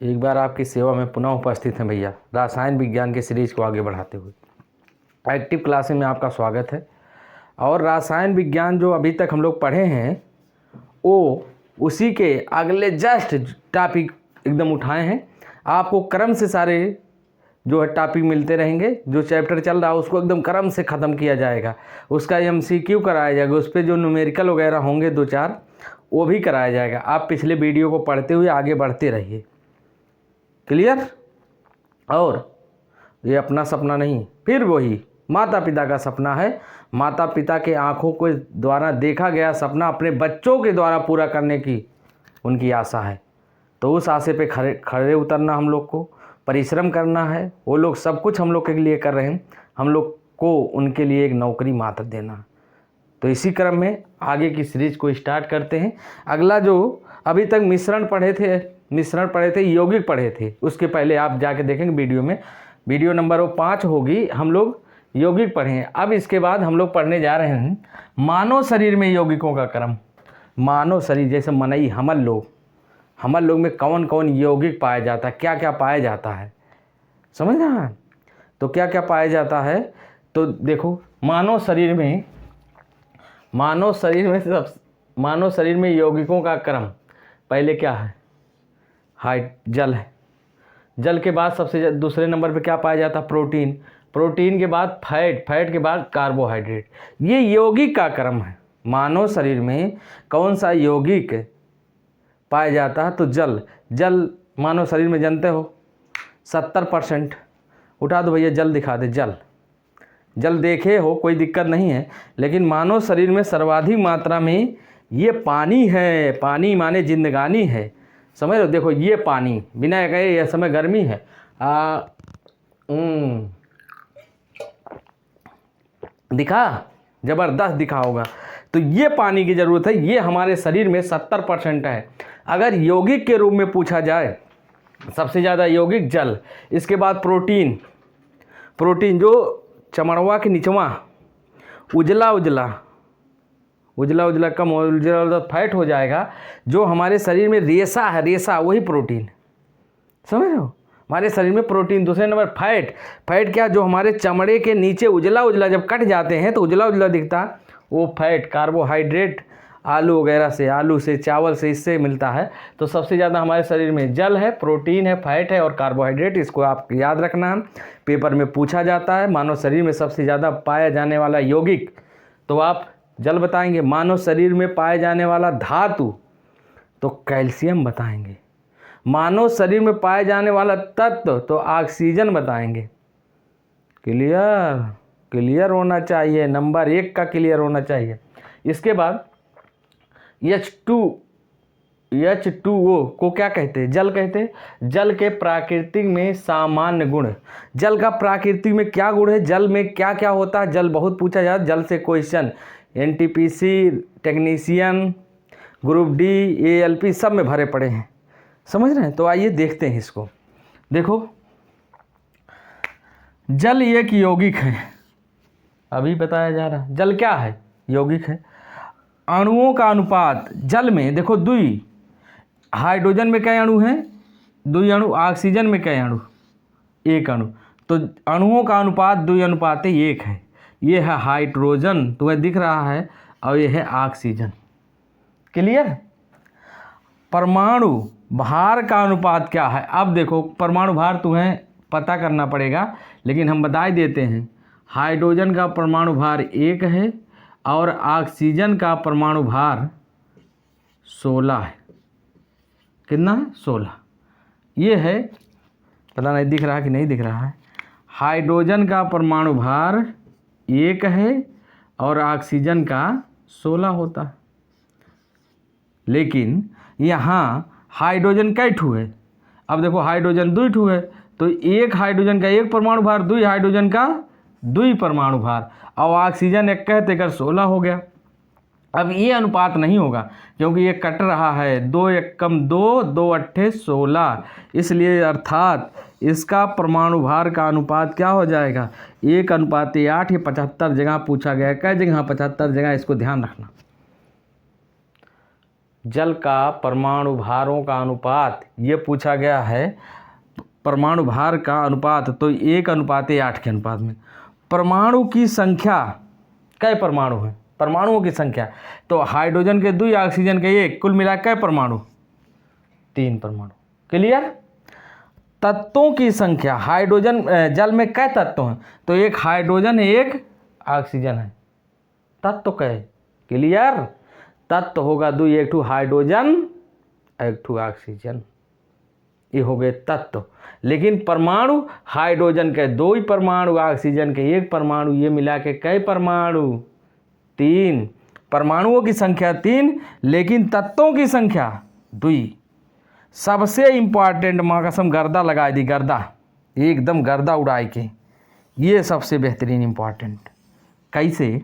एक बार आपकी सेवा में पुनः उपस्थित हैं भैया, रसायन विज्ञान के सीरीज को आगे बढ़ाते हुए। एक्टिव क्लासेस में आपका स्वागत है। और रसायन विज्ञान जो अभी तक हम लोग पढ़े हैं वो उसी के अगले जस्ट टॉपिक एकदम उठाए हैं। आपको क्रम से सारे जो है टॉपिक मिलते रहेंगे। जो चैप्टर चल रहा है उसको एकदम क्रम से ख़त्म किया जाएगा, उसका MCQ कराया जाएगा, उस पर जो न्यूमेरिकल वगैरह होंगे 2-4 वो भी कराया जाएगा। आप पिछले वीडियो को पढ़ते हुए आगे बढ़ते रहिए। क्लियर? और ये अपना सपना नहीं, फिर वही माता पिता का सपना है। माता पिता के आँखों के द्वारा देखा गया सपना अपने बच्चों के द्वारा पूरा करने की उनकी आशा है। तो उस आशे पे खड़े उतरना, हम लोग को परिश्रम करना है। वो लोग सब कुछ हम लोग के लिए कर रहे हैं, हम लोग को उनके लिए एक नौकरी मात्र देना। तो इसी क्रम में आगे की सीरीज को स्टार्ट करते हैं। अगला जो अभी तक मिश्रण पढ़े थे, यौगिक पढ़े थे, उसके पहले आप जाके देखेंगे वीडियो में, वीडियो नंबर 5 होगी, हम लोग यौगिक पढ़े हैं। अब इसके बाद हम लोग पढ़ने जा रहे हैं मानव शरीर में यौगिकों का क्रम। मानव शरीर जैसे मनई हमल लोग में कौन कौन यौगिक पाया जाता है, क्या क्या पाया जाता है, समझ रहे हैं? तो क्या क्या पाया जाता है तो देखो, मानव शरीर में यौगिकों का क्रम पहले क्या है? जल है। जल के बाद सबसे दूसरे नंबर पे क्या पाया जाता है? प्रोटीन के बाद फैट के बाद कार्बोहाइड्रेट। ये यौगिक का क्रम है। मानव शरीर में कौन सा यौगिक पाया जाता है? तो जल मानव शरीर में जानते हो 70%। उठा दो भैया, जल दिखा दे। जल देखे हो, कोई दिक्कत नहीं है, लेकिन मानव शरीर में सर्वाधिक मात्रा में ये पानी है। पानी माने जिंदगानी है, समझ लो। देखो ये पानी, बिना कहे यह समय गर्मी है, दिखा, ज़बरदस्त दिखा होगा। तो ये पानी की ज़रूरत है, ये हमारे शरीर में 70% है। अगर यौगिक के रूप में पूछा जाए, सबसे ज़्यादा यौगिक जल, इसके बाद प्रोटीन जो चमड़वा के निचवा उजला कम उजला फैट हो जाएगा। जो हमारे शरीर में रेशा है, वही प्रोटीन, समझ रहे हो? हमारे शरीर में प्रोटीन। दूसरे नंबर फैट क्या? जो हमारे चमड़े के नीचे उजला जब कट जाते हैं तो उजला दिखता, वो फैट। कार्बोहाइड्रेट आलू वगैरह से, आलू से, चावल से, इससे मिलता है। तो सबसे ज़्यादा हमारे शरीर में जल है, प्रोटीन है, फैट है और कार्बोहाइड्रेट। इसको आप याद रखना, पेपर में पूछा जाता है। मानव शरीर में सबसे ज़्यादा पाया जाने वाला यौगिक, तो आप जल बताएंगे। मानव शरीर में पाए जाने वाला धातु, तो कैल्शियम बताएंगे। मानव शरीर में पाए जाने वाला तत्व, तो ऑक्सीजन बताएंगे। क्लियर होना चाहिए, नंबर 1 का क्लियर होना चाहिए। इसके बाद H2O को क्या कहते हैं? जल कहते हैं। जल के प्राकृतिक में सामान्य गुण। जल का प्राकृतिक में क्या गुण है? जल में क्या क्या होता है? जल बहुत पूछा जाता है। जल से question NTPC, technician, group D, ALP सब में भरे पड़े हैं, समझ रहे हैं? तो आइए देखते हैं इसको। देखो, जल एक यौगिक है, अभी बताया जा रहा है। जल क्या है? यौगिक है। अणुओं का अनुपात जल में देखो, 2 हाइड्रोजन में कई अणु हैं, 2 अणु। ऑक्सीजन में कई अणु? 1 अणु। तो अणुओं का अनुपात 2:1 है। ये है हाइड्रोजन, तुम्हें दिख रहा है, और ये है ऑक्सीजन। क्लियर? परमाणु भार का अनुपात क्या है? अब देखो, परमाणु भार तुम्हें पता करना पड़ेगा, लेकिन हम बता देते हैं। हाइड्रोजन का परमाणु भार 1 है और ऑक्सीजन का परमाणु भार 16 है। कितना है? 16। ये है, पता नहीं दिख रहा कि नहीं दिख रहा है। हाइड्रोजन का परमाणु भार 1 है और ऑक्सीजन का 16 होता है। लेकिन यहाँ हाइड्रोजन कई ठू है? अब देखो, हाइड्रोजन 2 ठू है, तो 1 हाइड्रोजन का 1 परमाणु भार, 2 हाइड्रोजन का 2 परमाणु भार, और ऑक्सीजन 1 कहते कर 16 हो गया। अब ये अनुपात नहीं होगा, क्योंकि ये कट रहा है। 2 एकम 2, 2 अट्ठे 16, इसलिए अर्थात इसका परमाणु भार का अनुपात क्या हो जाएगा? 1:8। ये 75 जगह पूछा गया है। कई जगह? 75 जगह। इसको ध्यान रखना। जल का परमाणु भारों का अनुपात, ये पूछा गया है परमाणु भार का अनुपात, तो 1:8 के अनुपात में। परमाणु की संख्या, कै परमाणु हैं, परमाणुओं की संख्या, तो हाइड्रोजन के 2, ऑक्सीजन के 1, कुल मिला कै परमाणु, 3 परमाणु। क्लियर। तत्वों की संख्या, हाइड्रोजन जल में कै तत्व हैं, तो 1 हाइड्रोजन है 1 ऑक्सीजन है, तत्व कै। क्लियर। तत्व होगा 2, 1 ठू हाइड्रोजन 1 ठू ऑक्सीजन, ये हो गए तत्व। लेकिन परमाणु, हाइड्रोजन के 2 ही परमाणु, ऑक्सीजन के 1 परमाणु, ये मिला के कै परमाणु, 3। परमाणुओं की संख्या 3, लेकिन तत्वों की संख्या 2। सबसे इम्पॉर्टेंट, माँ कसम गर्दा लगा दी, गर्दा एकदम गर्दा उड़ाए के, ये सबसे बेहतरीन इम्पॉर्टेंट। कैसे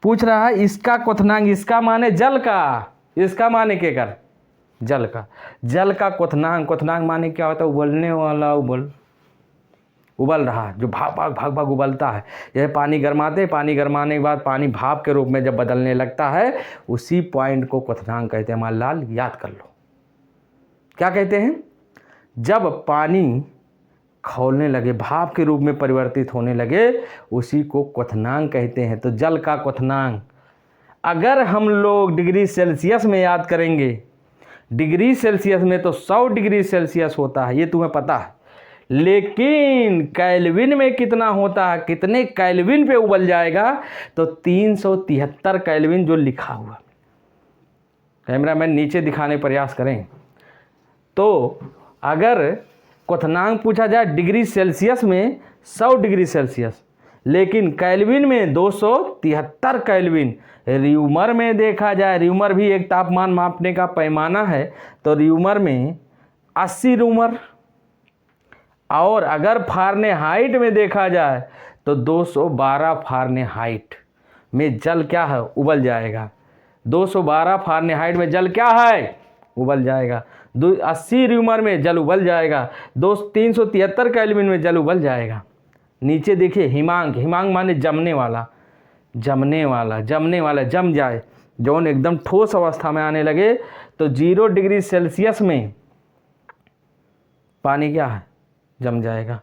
पूछ रहा है, इसका क्वथनांक, इसका माने जल का, इसका माने के कर जल का, जल का क्वथनांक, क्वथनांक माने क्या होता है, उबलने वाला, उबल रहा, जो भाग उबलता है। यह पानी गरमाते, पानी गरमाने के बाद पानी भाप के रूप में जब बदलने लगता है, उसी पॉइंट को क्वथनांक कहते हैं। हमारे लाल याद कर लो, क्या कहते हैं, जब पानी खौलने लगे, भाप के रूप में परिवर्तित होने लगे, उसी को क्वथनांक कहते हैं। तो जल का क्वथनांक अगर हम लोग डिग्री सेल्सियस में याद करेंगे, डिग्री सेल्सियस में तो 100 डिग्री सेल्सियस होता है, ये तुम्हें पता है। लेकिन केल्विन में कितना होता है, कितने केल्विन पे उबल जाएगा, तो 373 केल्विन जो लिखा हुआ। कैमरामैन नीचे दिखाने प्रयास करें। तो अगर क्वथनांक पूछा जाए डिग्री सेल्सियस में 100 डिग्री सेल्सियस, लेकिन केल्विन में 273 केल्विन। र्यूमर में देखा जाए, र्यूमर भी एक तापमान मापने का पैमाना है, तो र्यूमर में 80 र्यूमर, और अगर फारेनहाइट में देखा जाए तो 212 फारेनहाइट में जल क्या है, उबल जाएगा। 212 फारेनहाइट में जल क्या है, उबल जाएगा। 80 र्यूमर में जल उबल जाएगा। 373 केल्विन में जल उबल जाएगा। नीचे देखिए हिमांक, हिमांक माने जमने वाला, जमने वाला, जमने वाला, जम जाए, जौन एकदम ठोस अवस्था में आने लगे, तो 0 डिग्री सेल्सियस में पानी क्या है, जम जाएगा।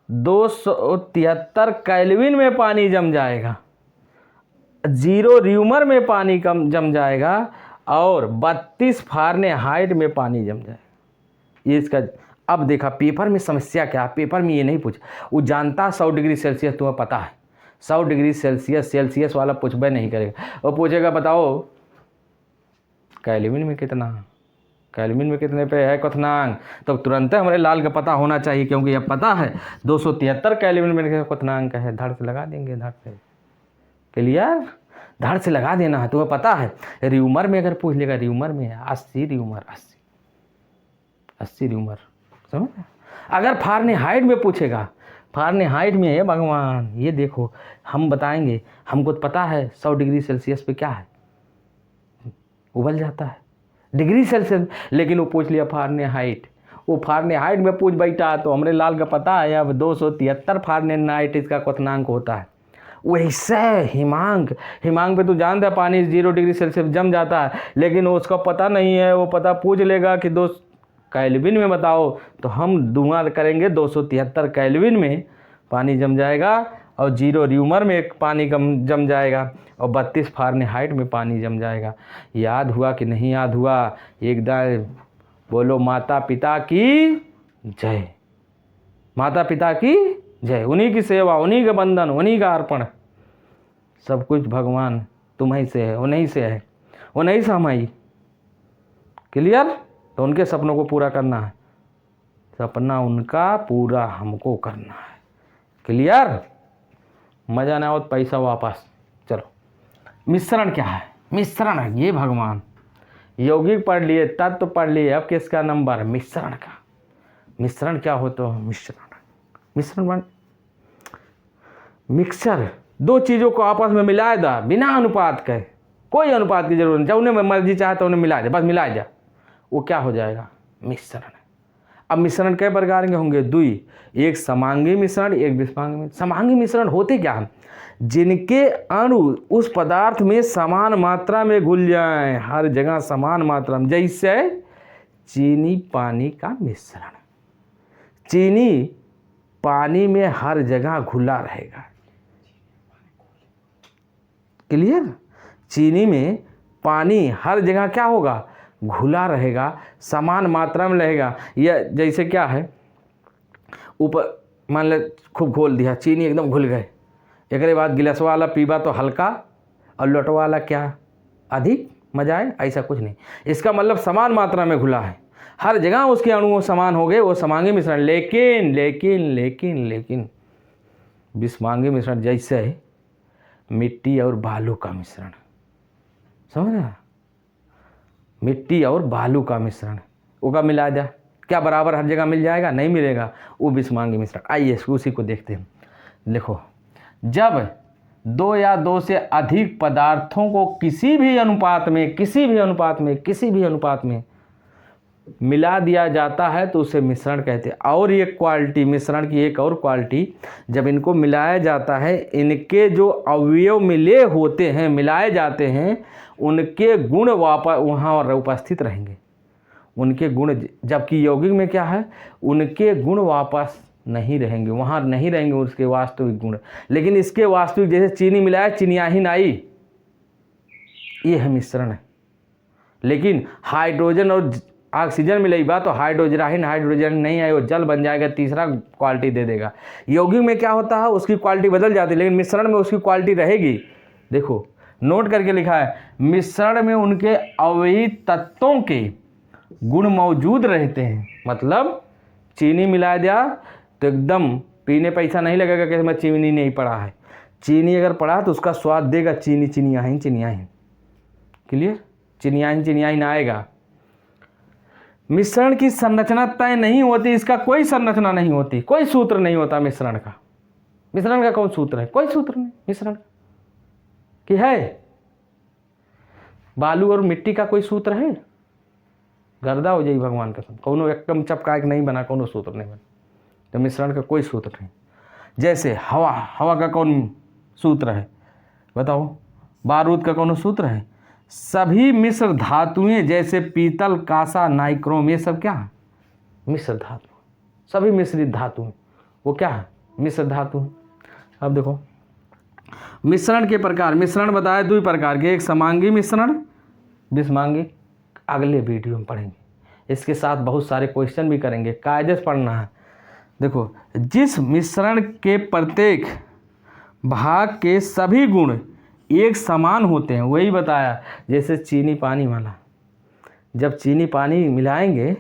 273 केल्विन में पानी जम जाएगा। 0 र्यूमर में पानी कम जम जाएगा, और 32 फारेनहाइट में पानी जम जाएगा। ये इसका, अब देखा पेपर में समस्या क्या, पेपर में ये नहीं पूछा, वो जानता 100 डिग्री सेल्सियस, तुम्हें पता है 100 डिग्री सेल्सियस, सेल्सियस वाला पूछबे नहीं करेगा। वो पूछेगा बताओ केल्विन में कितना, केल्विन में कितने पे है क्वथनांक, तो तुरंत हमारे लाल का पता होना चाहिए, क्योंकि अब पता है 273 केल्विन में क्वथनांक है। धड़ से लगा देंगे, धड़ से। क्लियर। धड़ से लगा देना है, तुम्हें पता है। र्यूमर में अगर पूछ लेगा, र्यूमर में है 80 र्यूमर, 80 र्यूमर, समझ। अगर फारेनहाइट में पूछेगा, फारेनहाइट में है भगवान, ये देखो हम बताएंगे, हमको तो पता है 100 डिग्री सेल्सियस पे क्या है, उबल जाता है डिग्री सेल्सियस, लेकिन वो पूछ लिया फारेनहाइट। वो फारेनहाइट में पूछ बैठा, तो हमारे लाल का पता है अब 273 फारेनहाइट इसका क्वथनांक होता है। वैसे हिमांक, हिमांक पे तो जानता है पानी 0 डिग्री सेल्सियस जम जाता है, लेकिन उसका पता नहीं है, वो पता पूछ लेगा कि 2 केल्विन में बताओ, तो हम दूंगा करेंगे 273 केल्विन में पानी जम जाएगा, और 0 र्यूमर में पानी कम जम जाएगा, और 32 फारेनहाइट में पानी जम जाएगा। याद हुआ कि नहीं याद हुआ? एकदम बोलो माता पिता की जय, माता पिता की जय। उन्हीं की सेवा, उन्हीं का बंधन, उन्हीं का अर्पण, सब कुछ भगवान तुम्हीं से है, उन्हीं से है, उन्हीं से हम आई। क्लियर। तो उनके सपनों को पूरा करना है, सपना उनका पूरा हमको करना है। क्लियर। मजा ना हो तो पैसा वापस। चलो, मिश्रण क्या है, मिश्रण है ये भगवान। यौगिक पढ़ लिए, तत्व पढ़ लिए, अब किसका नंबर, मिश्रण का। मिश्रण क्या हो, तो मिश्रण, मिश्रण मिक्सचर, 2 चीज़ों को आपस में मिला दे बिना अनुपात के, कोई अनुपात की जरूरत नहीं, जब उन्हें मर्जी चाहे तो उन्हें मिला दे, बस मिला दे, वो क्या हो जाएगा, मिश्रण। अब मिश्रण कई प्रकार के होंगे? दुई, एक समांगी मिश्रण, एक विषमांगी मिश्रण। समांगी मिश्रण होते क्या हैं? जिनके अणु उस पदार्थ में समान मात्रा में घुल जाएं, हर जगह समान मात्रा में। जैसे चीनी पानी का मिश्रण, चीनी पानी में हर जगह घुला रहेगा। क्लियर? चीनी में पानी हर जगह क्या होगा? घुला रहेगा, समान मात्रा में रहेगा। यह जैसे क्या है, ऊपर मान ले खूब घोल दिया, चीनी एकदम घुल गए, एक बाद गिलास वाला पीबा तो हल्का और लोटवा वाला क्या अधिक मजा आए? ऐसा कुछ नहीं। इसका मतलब समान मात्रा में घुला है, हर जगह उसके अणु समान हो गए, वो समांगी मिश्रण। लेकिन लेकिन लेकिन लेकिन विषमांगी मिश्रण जैसे है मिट्टी और बालू का मिश्रण, समझ रहे? मिट्टी और बालू का मिश्रण, उका मिला जा, क्या बराबर हर जगह मिल जाएगा? नहीं मिलेगा, वो विषमांगी मिश्रण। आइए उसी को देखते हैं। देखो, जब दो या दो से अधिक पदार्थों को किसी भी अनुपात में मिला दिया जाता है तो उसे मिश्रण कहते हैं। और ये क्वालिटी, मिश्रण की एक और क्वालिटी, जब इनको मिलाया जाता है, इनके जो अवयव मिले होते हैं, मिलाए जाते हैं, उनके गुण वापस वहाँ उपस्थित रहेंगे। उनके गुण, जबकि यौगिक में क्या है, उनके गुण वापस नहीं रहेंगे, वहाँ नहीं रहेंगे उसके वास्तविक गुण। लेकिन इसके वास्तविक, जैसे चीनी मिलाया, चिनियाहीन आई, ये है मिश्रण है। लेकिन हाइड्रोजन और ऑक्सीजन मिलाई बात, तो हाइड्रोजन नहीं आए, वो जल बन जाएगा, तीसरा क्वालिटी दे देगा। यौगिक में क्या होता है, उसकी क्वालिटी बदल जाती है, लेकिन मिश्रण में उसकी क्वालिटी रहेगी। देखो नोट करके लिखा है, मिश्रण में उनके अवयवी तत्वों के गुण मौजूद रहते हैं। मतलब चीनी मिला दिया तो एकदम पीने पैसा नहीं लगेगा कि मैं चीनी नहीं पड़ा है। चीनी अगर पड़ा तो उसका स्वाद देगा, चीनी चिनियाहीन। क्लियर? चिनियाहीन आएगा। मिश्रण की संरचना तय नहीं होती, इसका कोई संरचना नहीं होती, कोई सूत्र नहीं होता मिश्रण का। मिश्रण का कौन सूत्र है? कोई सूत्र नहीं मिश्रण कि है। बालू और मिट्टी का कोई सूत्र है? गर्दा हो जाए भगवान कसम, कोनो एकदम चपका के नहीं बना, कोनो सूत्र नहीं बना। तो मिश्रण का कोई सूत्र नहीं। जैसे हवा का कौन सूत्र है बताओ? बारूद का कौन सूत्र है? सभी मिश्र धातुएं, जैसे पीतल, कांसा, नाइक्रोम, ये सब क्या है? मिश्र धातु। सभी मिश्रित धातु, वो क्या है? मिश्र धातु। अब देखो मिश्रण के प्रकार, मिश्रण बताए दो प्रकार के, एक समांगी मिश्रण, विषमांगी। अगले वीडियो में पढ़ेंगे, इसके साथ बहुत सारे क्वेश्चन भी करेंगे, कायदे से पढ़ना है। देखो, जिस मिश्रण के प्रत्येक भाग के सभी गुण एक समान होते हैं, वही बताया। जैसे चीनी पानी वाला, जब चीनी पानी मिलाएंगे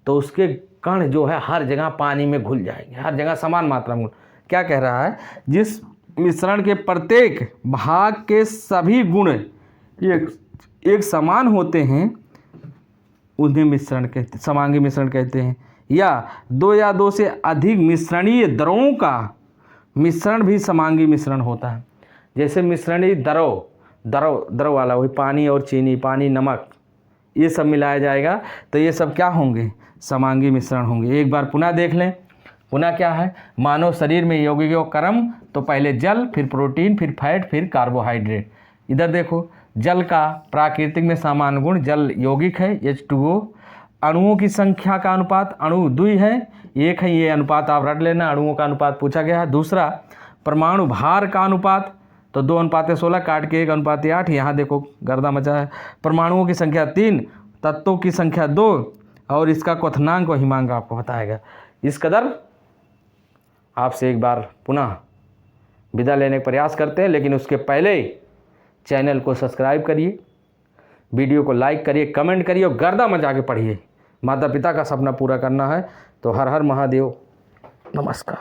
तो उसके कण जो है हर जगह पानी में घुल जाएंगे, हर जगह समान मात्रा में। क्या कह रहा है? जिस मिश्रण के प्रत्येक भाग के सभी गुण एक समान होते हैं, उन्हें मिश्रण कहते, समांगी मिश्रण कहते हैं। या दो से अधिक मिश्रणीय द्रवों का मिश्रण भी समांगी मिश्रण होता है। जैसे मिश्रणीय द्रव वाला, वही पानी और चीनी, पानी, नमक, ये सब मिलाया जाएगा तो ये सब क्या होंगे? समांगी मिश्रण होंगे। एक बार पुनः देख लें। पुनः क्या है? मानव शरीर में यौगिकों का क्रम तो पहले जल, फिर प्रोटीन, फिर फैट, फिर कार्बोहाइड्रेट। इधर देखो, जल का प्राकृतिक में सामान्य गुण, जल यौगिक है H2O। अणुओं की संख्या का अनुपात, अणु 2 है, 1 है, ये अनुपात आप रट लेना, अणुओं का अनुपात पूछा गया है। दूसरा परमाणु भार का अनुपात, तो 2:16 काट के 1:8। यहाँ देखो गर्दा मचा है। परमाणुओं की संख्या 3, तत्वों की संख्या 2, और इसका क्वथनांक और हिमांक आपको बताएगा। इस कदर आपसे एक बार पुनः विदा लेने का प्रयास करते हैं, लेकिन उसके पहले चैनल को सब्सक्राइब करिए, वीडियो को लाइक करिए, कमेंट करिए और गर्दा मचा के पढ़िए। माता पिता का सपना पूरा करना है तो हर हर महादेव। नमस्कार।